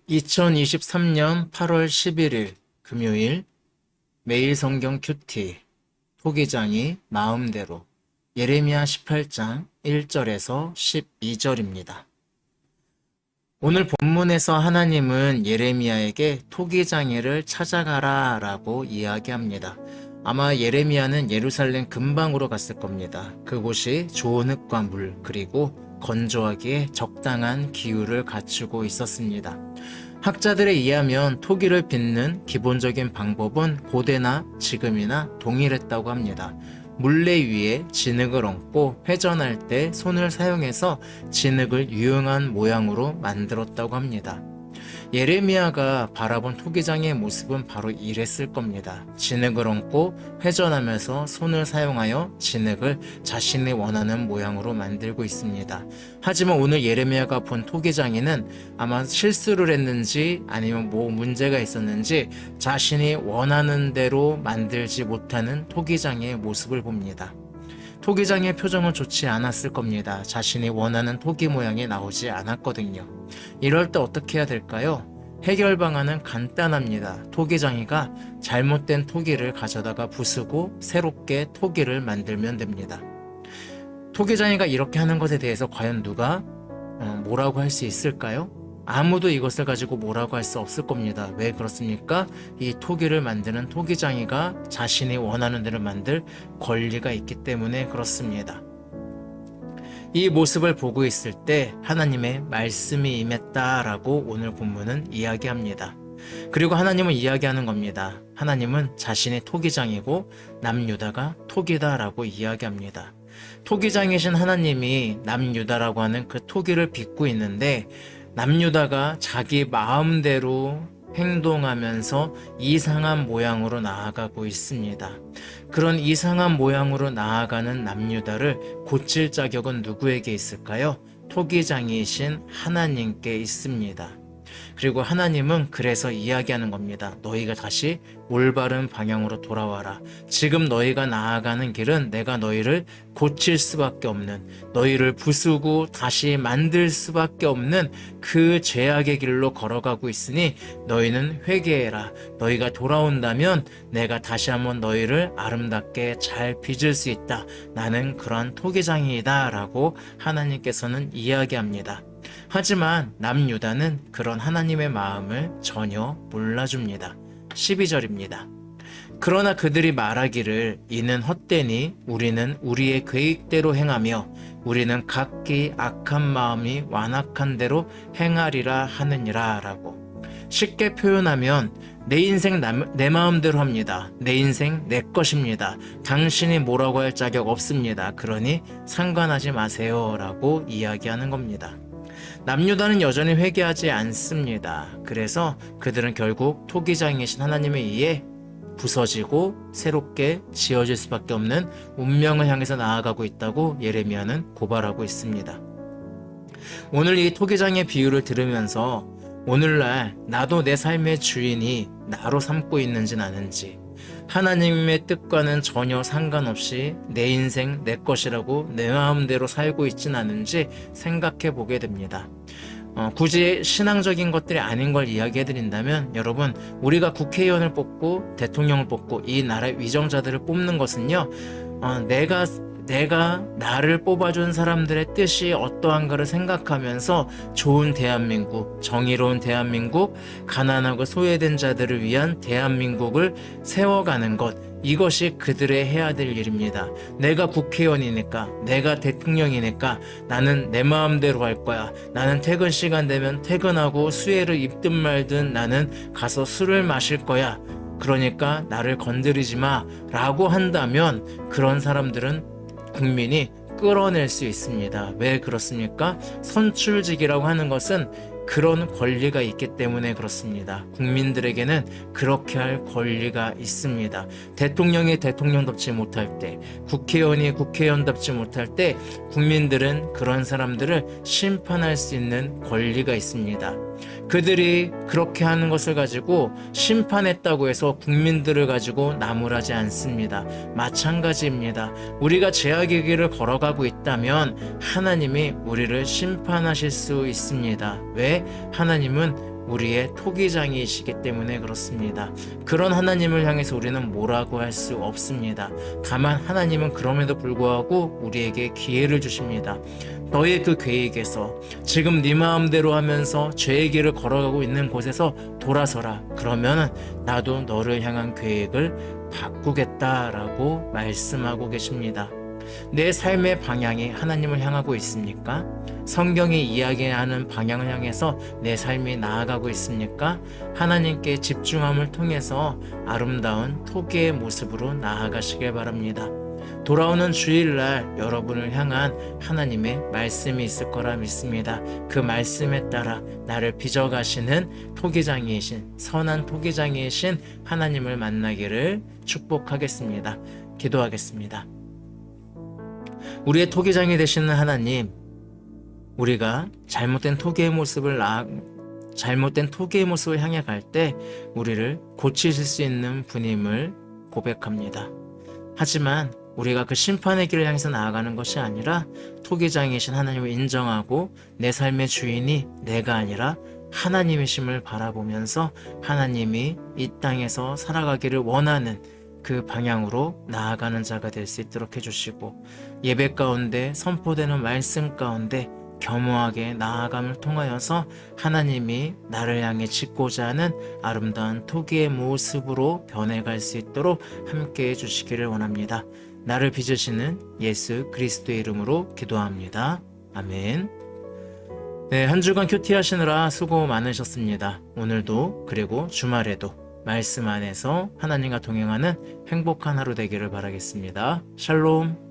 2023년 8월 11일 금요일 매일 성경 큐티 토기장이 마음대로 예레미야 18장 1절에서 12절입니다. 오늘 본문에서 하나님은 예레미야에게 토기장이를 찾아가라 라고 이야기합니다. 아마 예레미야는 예루살렘 근방으로 갔을 겁니다. 그곳이 좋은 흙과 물 그리고 건조하기에 적당한 기후를 갖추고 있었습니다. 학자들에 의하면 토기를 빚는 기본적인 방법은 고대나 지금이나 동일했다고 합니다. 물레 위에 진흙을 얹고 회전할 때 손을 사용해서 진흙을 유용한 모양으로 만들었다고 합니다. 예레미야가 바라본 토기장의 모습은 바로 이랬을 겁니다. 진흙을 얹고 회전하면서 손을 사용하여 진흙을 자신이 원하는 모양으로 만들고 있습니다. 하지만 오늘 예레미야가 본 토기장이는 아마 실수를 했는지 아니면 뭐 문제가 있었는지 자신이 원하는 대로 만들지 못하는 토기장의 모습을 봅니다. 토기장의 표정은 좋지 않았을 겁니다. 자신이 원하는 토기 모양이 나오지 않았거든요. 이럴 때 어떻게 해야 될까요? 해결 방안은 간단합니다. 토기장이가 잘못된 토기를 가져다가 부수고 새롭게 토기를 만들면 됩니다. 토기장이가 이렇게 하는 것에 대해서 과연 누가 뭐라고 할 수 있을까요? 아무도 이것을 가지고 뭐라고 할 수 없을 겁니다. 왜 그렇습니까? 이 토기를 만드는 토기장이가 자신이 원하는 대로 만들 권리가 있기 때문에 그렇습니다. 이 모습을 보고 있을 때 하나님의 말씀이 임했다라고 오늘 본문은 이야기합니다. 그리고 하나님은 이야기하는 겁니다. 하나님은 자신이 토기장이고 남유다가 토기다라고 이야기합니다. 토기장이신 하나님이 남유다라고 하는 그 토기를 빚고 있는데 남유다가 자기 마음대로 행동하면서 이상한 모양으로 나아가고 있습니다. 그런 이상한 모양으로 나아가는 남유다를 고칠 자격은 누구에게 있을까요? 토기장이신 하나님께 있습니다. 그리고 하나님은 그래서 이야기하는 겁니다. 너희가 다시 올바른 방향으로 돌아와라. 지금 너희가 나아가는 길은 내가 너희를 고칠 수밖에 없는, 너희를 부수고 다시 만들 수밖에 없는 그 죄악의 길로 걸어가고 있으니 너희는 회개해라. 너희가 돌아온다면 내가 다시 한번 너희를 아름답게 잘 빚을 수 있다. 나는 그러한 토기장이다 라고 하나님께서는 이야기합니다. 하지만 남유다는 그런 하나님의 마음을 전혀 몰라줍니다. 12절입니다. 그러나 그들이 말하기를 이는 헛되니 우리는 우리의 계획대로 행하며 우리는 각기 악한 마음이 완악한 대로 행하리라 하느니라 라고. 쉽게 표현하면 내 인생 내 마음대로 합니다. 내 인생 내 것입니다. 당신이 뭐라고 할 자격 없습니다. 그러니 상관하지 마세요 라고 이야기하는 겁니다. 남유다는 여전히 회개하지 않습니다. 그래서 그들은 결국 토기장이신 하나님에 의해 부서지고 새롭게 지어질 수밖에 없는 운명을 향해서 나아가고 있다고 예레미야는 고발하고 있습니다. 오늘 이 토기장의 비유를 들으면서 오늘날 나도 내 삶의 주인이 나로 삼고 있는지는 아는지, 하나님의 뜻과는 전혀 상관없이 내 인생 내 것이라고 내 마음대로 살고 있진 않은지 생각해 보게 됩니다. 굳이 신앙적인 것들이 아닌 걸 이야기해 드린다면 여러분, 우리가 국회의원을 뽑고 대통령을 뽑고 이 나라의 위정자들을 뽑는 것은요, 내가 나를 뽑아준 사람들의 뜻이 어떠한가를 생각하면서 좋은 대한민국, 정의로운 대한민국, 가난하고 소외된 자들을 위한 대한민국을 세워가는 것, 이것이 그들의 해야 될 일입니다. 내가 국회의원이니까, 내가 대통령이니까 나는 내 마음대로 할 거야. 나는 퇴근 시간 되면 퇴근하고 수혜를 입든 말든 나는 가서 술을 마실 거야. 그러니까 나를 건드리지 마 라고 한다면 그런 사람들은 국민이 끌어낼 수 있습니다. 왜 그렇습니까? 선출직이라고 하는 것은 그런 권리가 있기 때문에 그렇습니다. 국민들에게는 그렇게 할 권리가 있습니다. 대통령이 대통령답지 못할 때, 국회의원이 국회의원답지 못할 때 국민들은 그런 사람들을 심판할 수 있는 권리가 있습니다. 그들이 그렇게 하는 것을 가지고 심판했다고 해서 국민들을 가지고 나무라지 않습니다. 마찬가지입니다. 우리가 죄악의 길을 걸어가고 있다면 하나님이 우리를 심판하실 수 있습니다. 왜? 하나님은 우리의 토기장이시기 때문에 그렇습니다. 그런 하나님을 향해서 우리는 뭐라고 할 수 없습니다. 다만 하나님은 그럼에도 불구하고 우리에게 기회를 주십니다. 너의 그 계획에서 지금 네 마음대로 하면서 죄의 길을 걸어가고 있는 곳에서 돌아서라. 그러면 나도 너를 향한 계획을 바꾸겠다라고 말씀하고 계십니다. 내 삶의 방향이 하나님을 향하고 있습니까? 성경이 이야기하는 방향을 향해서 내 삶이 나아가고 있습니까? 하나님께 집중함을 통해서 아름다운 토기의 모습으로 나아가시길 바랍니다. 돌아오는 주일날 여러분을 향한 하나님의 말씀이 있을 거라 믿습니다. 그 말씀에 따라 나를 빚어가시는 토기장이신, 선한 토기장이신 하나님을 만나기를 축복하겠습니다. 기도하겠습니다. 우리의 토기장이 되시는 하나님, 우리가 잘못된 토기의 모습을 향해 갈 때 우리를 고치실 수 있는 분임을 고백합니다. 하지만 우리가 그 심판의 길을 향해서 나아가는 것이 아니라 토기장이신 하나님을 인정하고 내 삶의 주인이 내가 아니라 하나님이심을 바라보면서 하나님이 이 땅에서 살아가기를 원하는 그 방향으로 나아가는 자가 될 수 있도록 해주시고, 예배 가운데 선포되는 말씀 가운데 겸허하게 나아감을 통하여서 하나님이 나를 향해 짓고자 하는 아름다운 토기의 모습으로 변해갈 수 있도록 함께 해주시기를 원합니다. 나를 빚으시는 예수 그리스도의 이름으로 기도합니다. 아멘. 네, 한 주간 큐티 하시느라 수고 많으셨습니다. 오늘도 그리고 주말에도 말씀 안에서 하나님과 동행하는 행복한 하루 되기를 바라겠습니다. 샬롬.